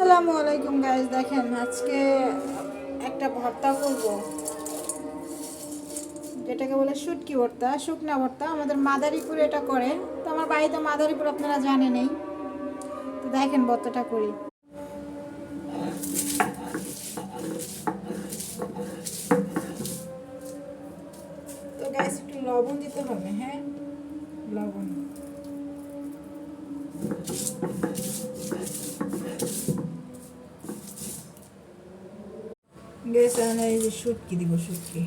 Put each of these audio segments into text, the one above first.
আসসালামু আলাইকুম গাইস, দেখেন আজকে একটা ভর্তা করব যেটাকে বলে শুটকি ভর্তা, শুকনা ভর্তা। আমাদের মাদারীপুরে এটা করে, তো আমার বাড়িতে মাদারীপুর আপনারা জানেনই। তো দেখেন ভর্তাটা করি। তো গাইস একটু লবণ দিতে হবে, হ্যাঁ লবণ। গ্যাস আনে এই যে শুটকি দিব, শুটকি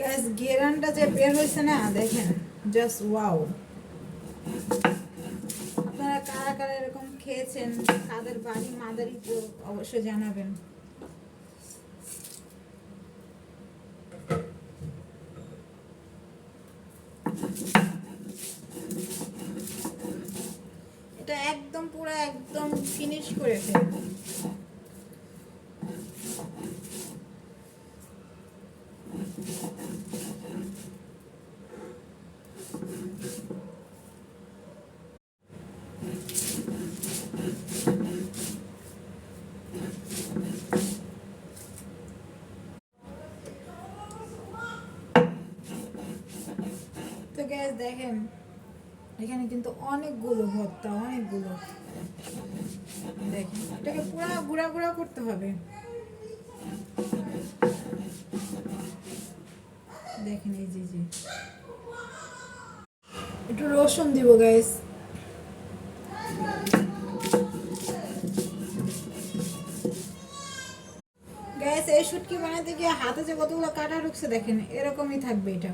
গ্যাস গেরানটা যে বের হয়েছে না, দেখেন জাস্ট ওয়াও। আপনারা কারা কারা এরকম খেয়েছেন, কাদের বাড়ি মাদারীপুর অবশ্যই জানাবেন। এটা একদম পুরো একদম ফিনিশ করে ফেলবো। তো গ্যাস দেখেন এখানে কিন্তু অনেকগুলো ভর্তা, অনেকগুলো। দেখেন এটাকে পুরো গুঁড়া গুঁড়া করতে হবে। দেখেন এই যে যে একটু রসুন দিব গাইস। গ্যাস এই শুটকি বানাতে গিয়ে হাতে যে কতগুলো কাটা ঢুকছে, দেখেন এরকমই থাকবে এটা।